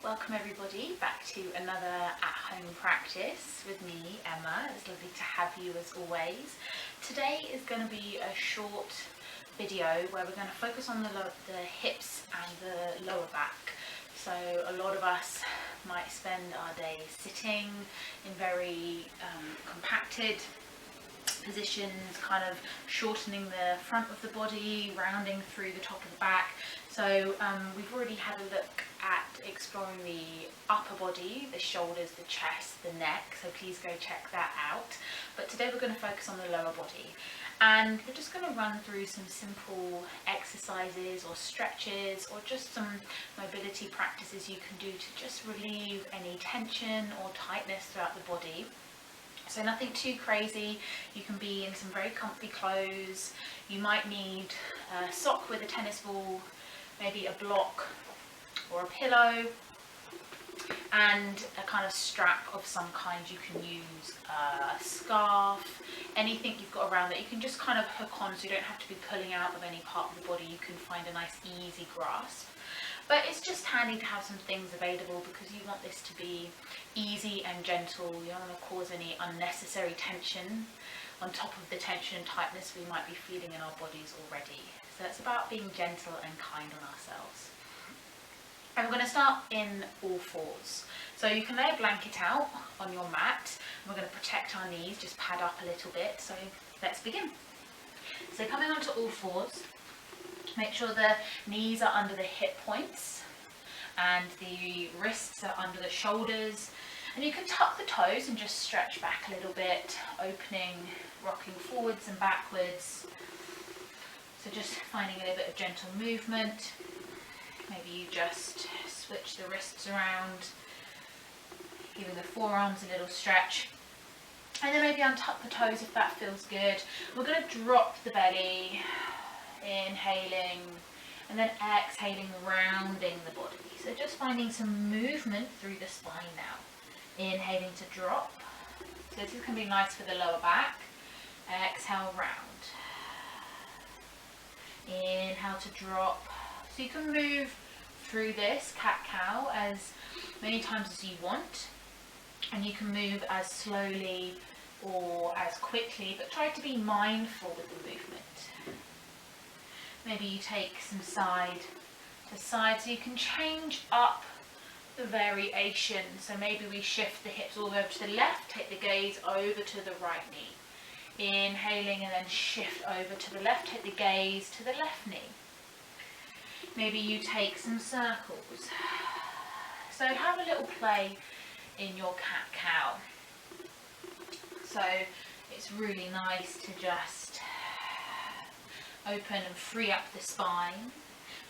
welcome everybody back to another at-home practice with me, Emma. It's lovely to have you as always. Today is going to be a short video where we're going to focus on the hips and the lower back. So a lot of us might spend our day sitting in very compacted positions, kind of shortening the front of the body, rounding through the top of the back. So we've already had a look at exploring the upper body, the shoulders, the chest, the neck, so please go check that out. But today we're going to focus on the lower body, and we're just going to run through some simple exercises or stretches or just some mobility practices you can do to just relieve any tension or tightness throughout the body. So nothing too crazy. You can be in some very comfy clothes. You might need a sock with a tennis ball, maybe a block or a pillow, and a kind of strap of some kind. You can use a scarf, anything you've got around that you can just kind of hook on, so you don't have to be pulling out of any part of the body. You can find a nice easy grasp. But it's just handy to have some things available because you want this to be easy and gentle. You don't want to cause any unnecessary tension on top of the tension and tightness we might be feeling in our bodies already. So it's about being gentle and kind on ourselves. And we're going to start in all fours. So you can lay a blanket out on your mat. And we're going to protect our knees, just pad up a little bit. So let's begin. So coming onto all fours. Make sure the knees are under the hip points and the wrists are under the shoulders, and you can tuck the toes and just stretch back a little bit, opening, rocking forwards and backwards. So just finding a little bit of gentle movement. Maybe you just switch the wrists around, giving the forearms a little stretch. And then maybe untuck the toes if that feels good. We're going to drop the belly. Inhaling and then exhaling, rounding the body. So just finding some movement through the spine now. Inhaling to drop. So this is going to be nice for the lower back. Exhale, round. Inhale to drop. So you can move through this cat-cow as many times as you want. And you can move as slowly or as quickly, but try to be mindful with the movement. Maybe you take some side to side, so you can change up the variation. So maybe we shift the hips all the way over to the left, take the gaze over to the right knee. Inhaling and then shift over to the left, take the gaze to the left knee. Maybe you take some circles. So have a little play in your cat-cow. So it's really nice to just open and free up the spine.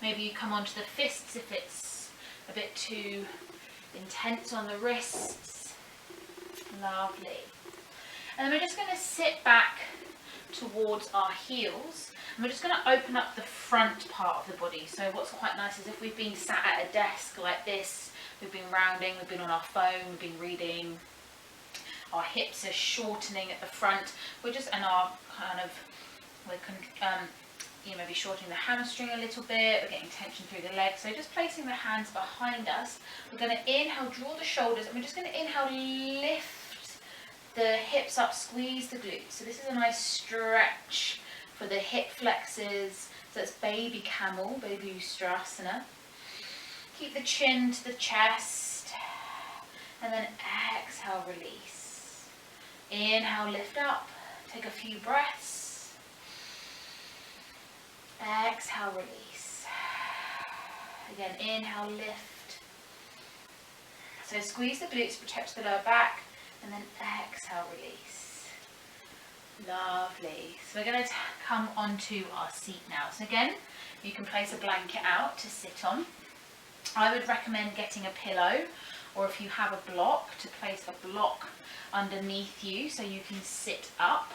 Maybe you come onto the fists if it's a bit too intense on the wrists. Lovely. And then we're just going to sit back towards our heels, and we're just going to open up the front part of the body. So what's quite nice is if we've been sat at a desk like this, we've been rounding, we've been on our phone, we've been reading, our hips are shortening at the front, and our kind of, maybe shortening the hamstring a little bit, we're getting tension through the legs. So just placing the hands behind us, we're going to inhale, draw the shoulders, and we're just going to inhale, lift the hips up, squeeze the glutes. So this is a nice stretch for the hip flexors. So it's baby camel, baby ustrasana. Keep the chin to the chest, and then exhale, release. Inhale, lift up, take a few breaths. Exhale, release. Again, inhale, lift. So squeeze the glutes, protect the lower back, and then exhale, release. Lovely. So we're going to come onto our seat now. So again, you can place a blanket out to sit on. I would recommend getting a pillow, or if you have a block, to place a block underneath you so you can sit up.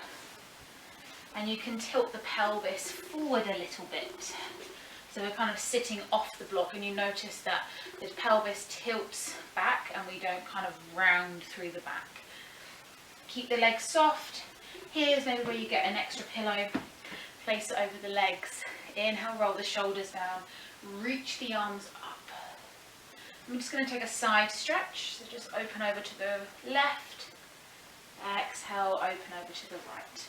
And you can tilt the pelvis forward a little bit. So we're kind of sitting off the block, and you notice that the pelvis tilts back and we don't kind of round through the back. Keep the legs soft. Here's maybe where you get an extra pillow. Place it over the legs. Inhale, roll the shoulders down. Reach the arms up. I'm just going to take a side stretch, so just open over to the left, exhale, open over to the right.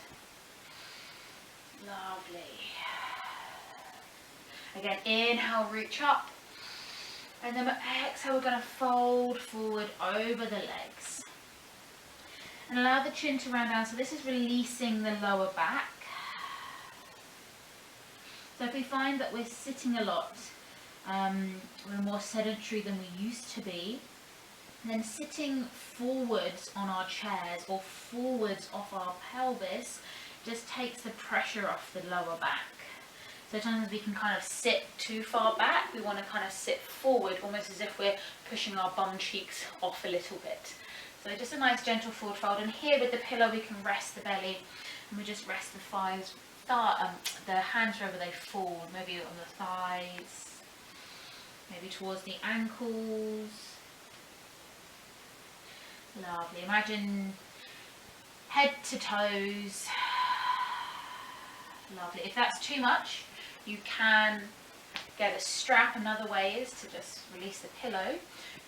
Lovely. Again, inhale, reach up, and then exhale, we're going to fold forward over the legs. And allow the chin to round down, so this is releasing the lower back. So if we find that we're sitting a lot, we're more sedentary than we used to be, then sitting forwards on our chairs or forwards off our pelvis just takes the pressure off the lower back. So sometimes we can kind of sit too far back. We want to kind of sit forward, almost as if we're pushing our bum cheeks off a little bit. So just a nice gentle forward fold. And here with the pillow, we can rest the belly, and we just rest the thighs, the hands wherever they fall, maybe on the thighs, maybe towards the ankles. Lovely. Imagine head to toes. Lovely. If that's too much, you can get a strap. Another way is to just release the pillow.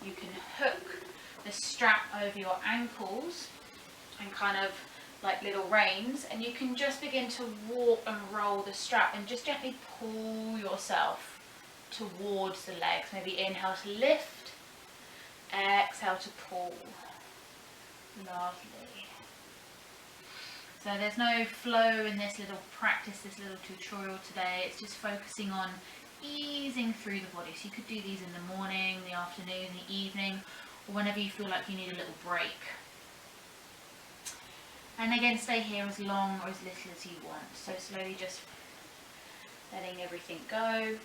You can hook the strap over your ankles and kind of like little reins, and you can just begin to walk and roll the strap and just gently pull yourself towards the legs. Maybe inhale to lift, exhale to pull. Lovely. So there's no flow in this little practice, this little tutorial today. It's just focusing on easing through the body. So you could do these in the morning, the afternoon, the evening, or whenever you feel like you need a little break. And again, stay here as long or as little as you want. So slowly just letting everything go.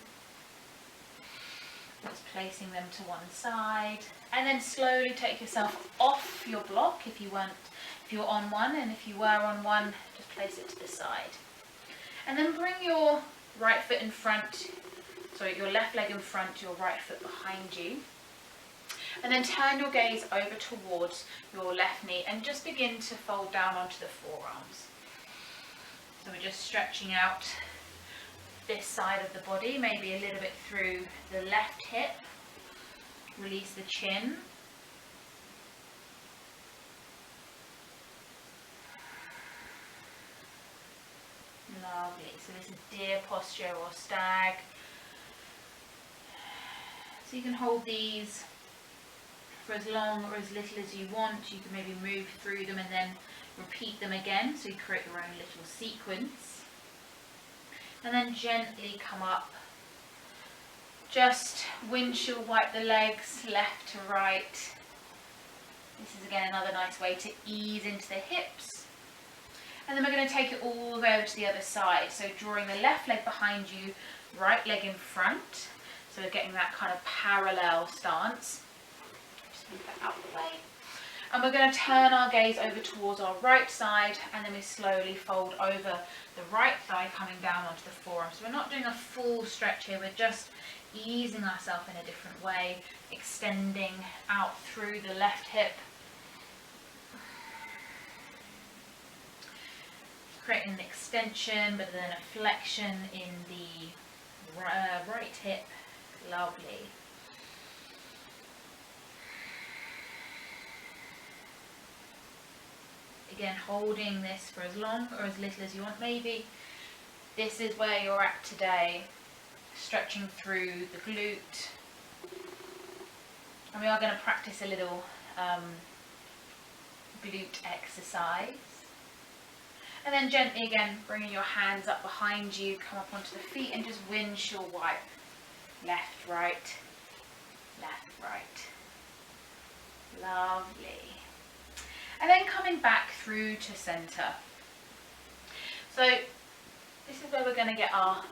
Just placing them to one side. And then slowly take yourself off your block if you're on one, and if you were on one, just place it to the side. And then bring your right foot in front, sorry, your left leg in front, your right foot behind you. And then turn your gaze over towards your left knee and just begin to fold down onto the forearms. So we're just stretching out this side of the body, maybe a little bit through the left hip. Release the chin. Lovely. So this is deer posture or stag. So you can hold these for as long or as little as you want. You can maybe move through them and then repeat them again, so you create your own little sequence. And then gently come up. Just windshield wipe the legs left to right. This is again another nice way to ease into the hips. And then we're going to take it all the way over to the other side. So drawing the left leg behind you, right leg in front. So we're getting that kind of parallel stance. Just move that out of the way. And we're going to turn our gaze over towards our right side, and then we slowly fold over the right thigh, coming down onto the forearm. So we're not doing a full stretch here, we're just easing ourselves in a different way, extending out through the left hip. Creating an extension, but then a flexion in the right hip. Lovely. Again, holding this for as long or as little as you want. Maybe this is where you're at today, stretching through the glute. And we are going to practice a little glute exercise. And then gently again, bringing your hands up behind you, come up onto the feet and just windshield wipe. Left, right, left, right. Lovely. And then coming back through to center. So this is where we're going to get our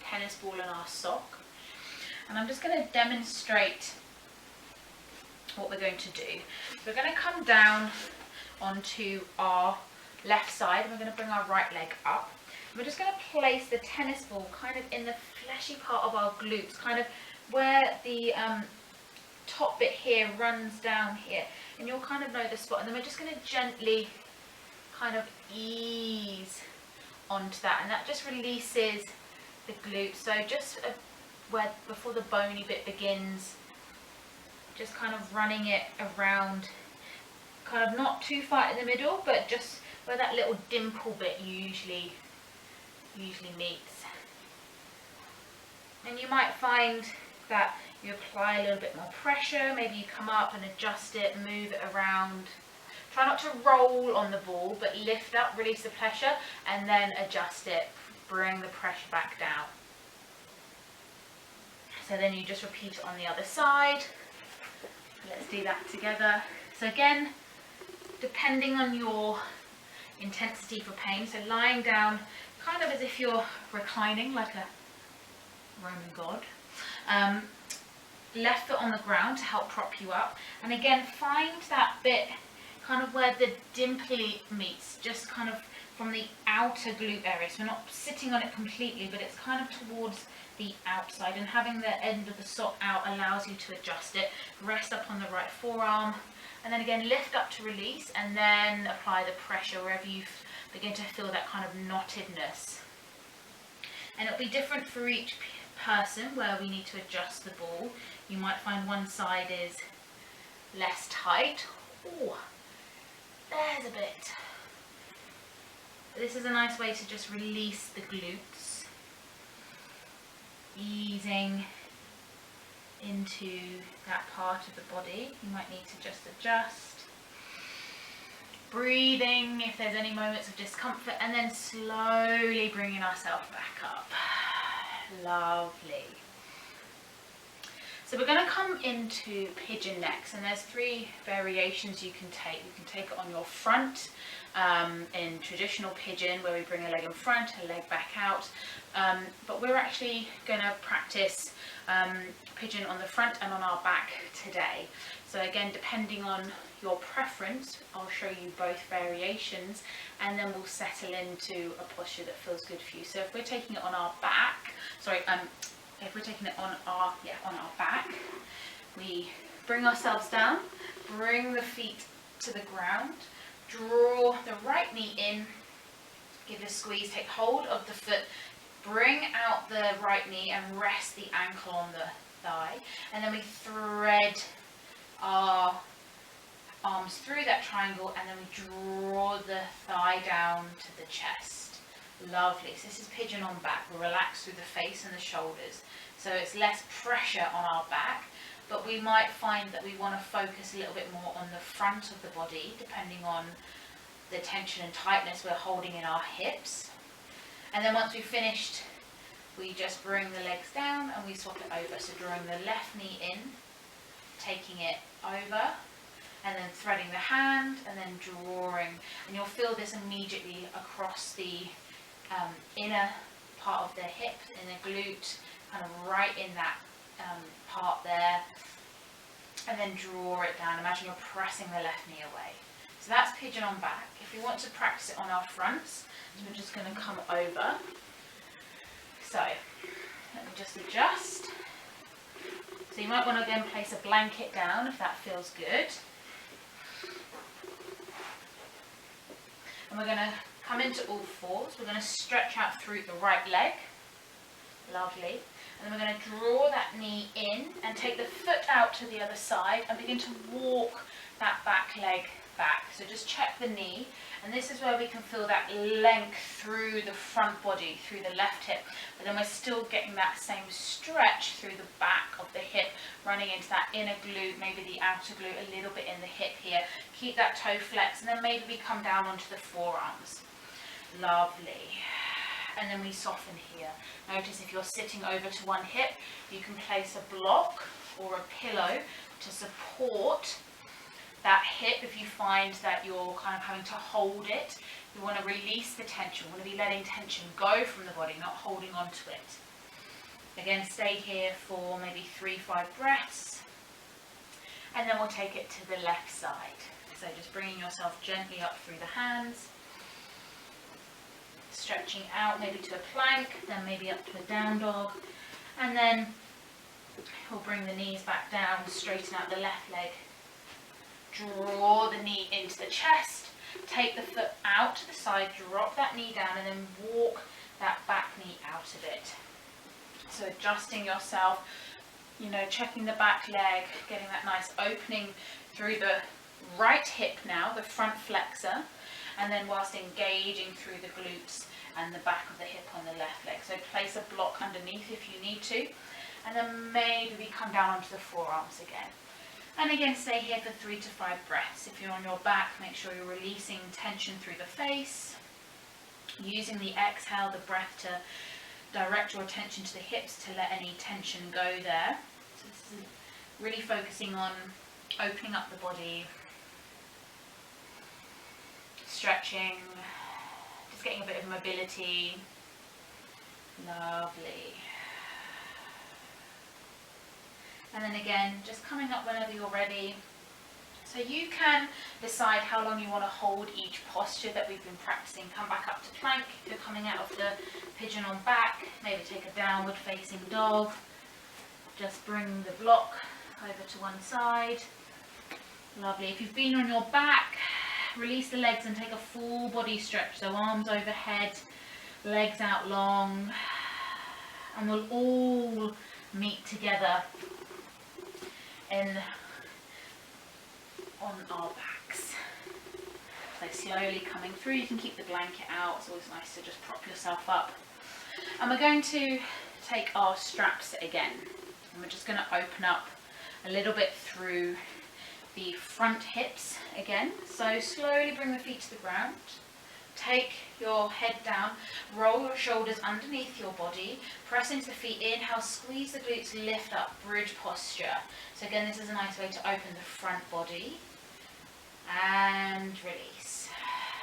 tennis ball and our sock. And I'm just going to demonstrate what we're going to do. We're going to come down onto our left side, and we're going to bring our right leg up. We're just going to place the tennis ball kind of in the fleshy part of our glutes, kind of where the top bit here runs down here, and you'll kind of know the spot. And then we're just going to gently kind of ease onto that, and that just releases the glutes. So just where before the bony bit begins, just kind of running it around, kind of not too far in the middle, but just where that little dimple bit usually meets. And you might find that you apply a little bit more pressure, maybe you come up and adjust it, move it around. Try not to roll on the ball, but lift up, release the pressure, and then adjust it. Bring the pressure back down. So then you just repeat it on the other side. Let's do that together. So again, depending on your intensity for pain, so lying down kind of as if you're reclining like a Roman god. Left foot on the ground to help prop you up. And again, find that bit kind of where the dimply meets, just kind of from the outer glute area. So we're not sitting on it completely, but it's kind of towards the outside, and having the end of the sock out allows you to adjust it. Rest up on the right forearm, and then again lift up to release, and then apply the pressure wherever you begin to feel that kind of knottedness. And it'll be different for each person where we need to adjust the ball. You might find one side is less tight. Oh, there's a bit. This is a nice way to just release the glutes, easing into that part of the body. You might need to just adjust. Breathing if there's any moments of discomfort, and then slowly bringing ourselves back up. Lovely. So we're going to come into pigeon necks, and there's 3 variations you can take. You can take it on your front in traditional pigeon, where we bring a leg in front, a leg back out. But we're actually going to practice pigeon on the front and on our back today. So again, depending on your preference, I'll show you both variations, and then we'll settle into a posture that feels good for you. So if we're taking it on our back, if we're taking it on our back, we bring ourselves down, bring the feet to the ground, draw the right knee in, give a squeeze, take hold of the foot, bring out the right knee and rest the ankle on the thigh, and then we thread our arms through that triangle, and then we draw the thigh down to the chest. Lovely. So this is pigeon on back. We'll relax through the face and the shoulders, so it's less pressure on our back, but we might find that we want to focus a little bit more on the front of the body, depending on the tension and tightness we're holding in our hips. And then once we've finished, we just bring the legs down and we swap it over. So drawing the left knee in, taking it over, and then threading the hand, and then drawing. And you'll feel this immediately across the inner part of the hip, in the glute, kind of right in that part there. And then draw it down. Imagine you're pressing the left knee away. So that's pigeon on back. If we want to practice it on our fronts, we're just going to come over. So let me just adjust. So you might want to again place a blanket down if that feels good. And we're going to come into all fours. We're going to stretch out through the right leg. Lovely. And then we're going to draw that knee in and take the foot out to the other side and begin to walk that back leg back. So just check the knee, and this is where we can feel that length through the front body, through the left hip, but then we're still getting that same stretch through the back of the hip, running into that inner glute, maybe the outer glute, a little bit in the hip here. Keep that toe flex, and then maybe we come down onto the forearms. Lovely. And then we soften here. Notice if you're sitting over to one hip, you can place a block or a pillow to support that hip. If you find that you're kind of having to hold it, you want to release the tension. You want to be letting tension go from the body, not holding on to it. Again, stay here for maybe 3-5 breaths, and then we'll take it to the left side. So just bringing yourself gently up through the hands, stretching out maybe to a plank, then maybe up to a down dog, and then we'll bring the knees back down, straighten out the left leg, draw the knee into the chest, take the foot out to the side, drop that knee down, and then walk that back knee out of it. So adjusting yourself, You know, checking the back leg, getting that nice opening through the right hip now, the front flexor, and then whilst engaging through the glutes and the back of the hip on the left leg. So place a block underneath if you need to, and then maybe we come down onto the forearms again. And again, stay here for 3 to 5 breaths. If you're on your back, make sure you're releasing tension through the face, using the exhale, the breath to direct your attention to the hips to let any tension go there. So this is really focusing on opening up the body, stretching, just getting a bit of mobility. Lovely. And then again, just coming up whenever you're ready. So you can decide how long you want to hold each posture that we've been practicing. Come back up to plank if you're coming out of the pigeon on back. Maybe take a downward facing dog. Just bring the block over to one side. Lovely. If you've been on your back, release the legs and take a full body stretch. So arms overhead, legs out long. And we'll all meet together on our backs. So slowly coming through, you can keep the blanket out, it's always nice to just prop yourself up. And we're going to take our straps again, and we're just going to open up a little bit through the front hips again. So slowly bring the feet to the ground, take your head down, roll your shoulders underneath your body, press into the feet, inhale, squeeze the glutes, lift up, bridge posture. So again, this is a nice way to open the front body, and release.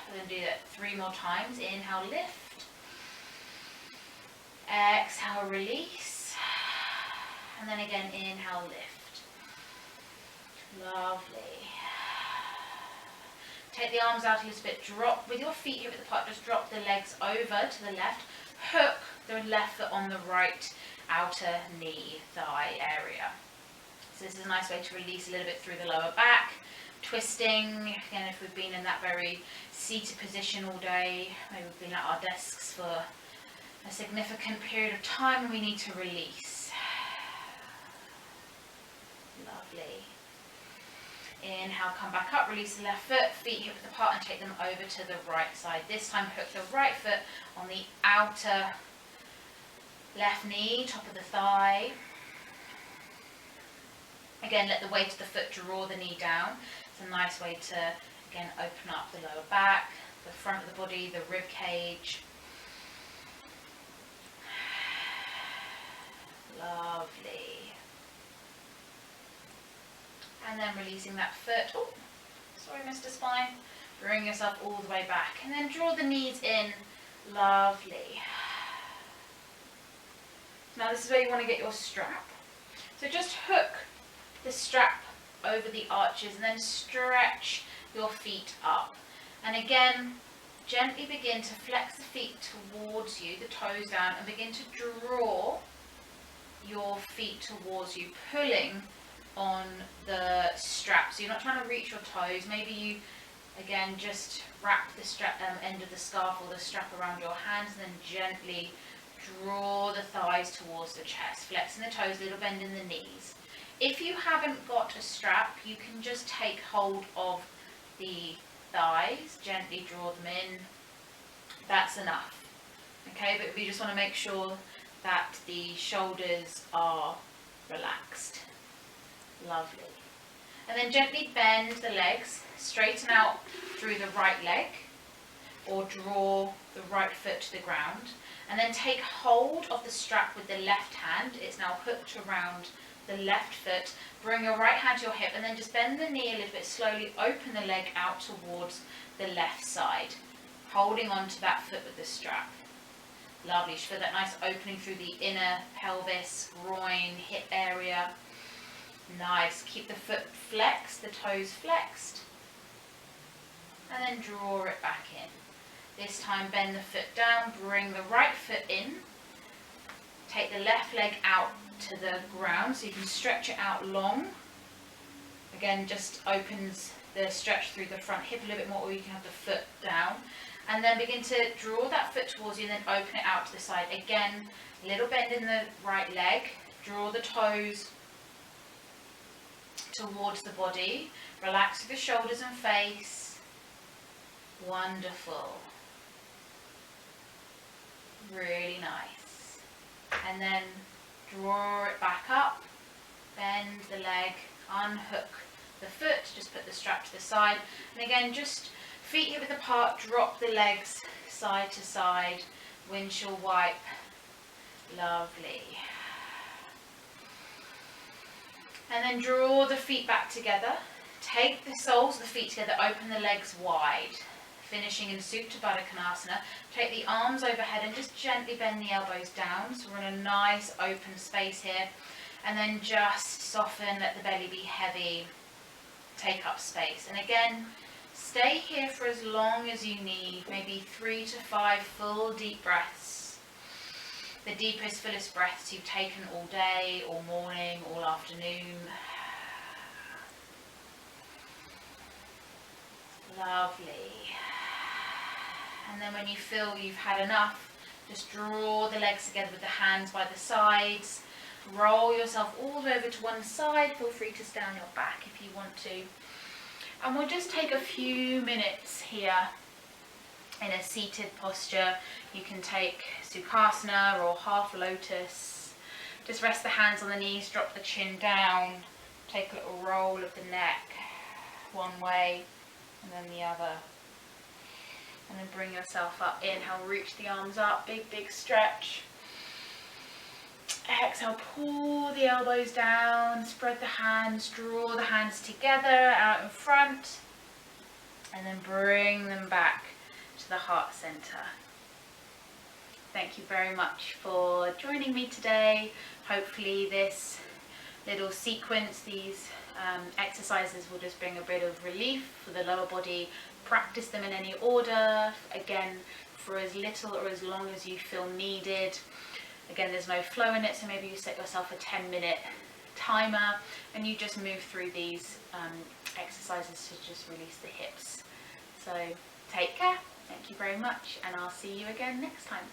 We're going to do that 3 more times. Inhale, lift, exhale, release, and then again, inhale, lift. Lovely. Take the arms out a little bit, drop with your feet hip width apart, just drop the legs over to the left, hook the left foot on the right outer knee, thigh area. So this is a nice way to release a little bit through the lower back, twisting, again if we've been in that very seated position all day, maybe we've been at our desks for a significant period of time and we need to release. Lovely. Inhale, come back up, release the left foot, feet hip width apart and take them over to the right side. This time hook the right foot on the outer left knee, top of the thigh. Again, let the weight of the foot draw the knee down. It's a nice way to, again, open up the lower back, the front of the body, the rib cage. Lovely. And then releasing that foot. Oh, sorry, Mr. Spine. Bring yourself all the way back. And then draw the knees in. Lovely. Now this is where you want to get your strap. So just hook the strap over the arches and then stretch your feet up. And again, gently begin to flex the feet towards you, the toes down, and begin to draw your feet towards you, pulling on the strap. So you're not trying to reach your toes. Maybe you, again, just wrap the strap, end of the scarf or the strap around your hands and then gently draw the thighs towards the chest, flexing the toes, little bend in the knees. If you haven't got a strap, you can just take hold of the thighs, gently draw them in. That's enough. Okay, but we just want to make sure that the shoulders are relaxed. Lovely. And then gently bend the legs, straighten out through the right leg, or draw the right foot to the ground. And then take hold of the strap with the left hand. It's now hooked around the left foot. Bring your right hand to your hip and then just bend the knee a little bit slowly. Open the leg out towards the left side, holding on to that foot with the strap. Lovely. You should feel that nice opening through the inner pelvis, groin, hip area. Nice. Keep the foot flexed, the toes flexed. And then draw it back in. This time bend the foot down, bring the right foot in, take the left leg out to the ground so you can stretch it out long. Again, just opens the stretch through the front hip a little bit more, or you can have the foot down. And then begin to draw that foot towards you and then open it out to the side. Again, little bend in the right leg, draw the toes towards the body. Relax through the shoulders and face. Wonderful. Really nice. And then draw it back up, bend the leg, unhook the foot, just put the strap to the side. And again, just feet hip width apart, drop the legs side to side, windshield wipe. Lovely. And then draw the feet back together. Take the soles of the feet together, open the legs wide. Finishing in Supta Baddha Konasana. Take the arms overhead and just gently bend the elbows down. So we're in a nice open space here. And then just soften, let the belly be heavy. Take up space. And again, stay here for as long as you need, maybe 3 to 5 full deep breaths. The deepest, fullest breaths you've taken all day, all morning, all afternoon. Lovely. And then when you feel you've had enough, just draw the legs together with the hands by the sides. Roll yourself all the way over to one side. Feel free to stay on your back if you want to. And we'll just take a few minutes here in a seated posture. You can take Sukhasana or half lotus. Just rest the hands on the knees, drop the chin down. Take a little roll of the neck one way and then the other. And then bring yourself up. Inhale, reach the arms up, big, big stretch. Exhale, pull the elbows down, spread the hands, draw the hands together out in front. And then bring them back to the heart center. Thank you very much for joining me today. Hopefully this little sequence, these exercises will just bring a bit of relief for the lower body. Practice them in any order, again, for as little or as long as you feel needed. Again, there's no flow in it, so maybe you set yourself a 10-minute timer and you just move through these exercises to just release the hips. So take care, thank you very much, and I'll see you again next time.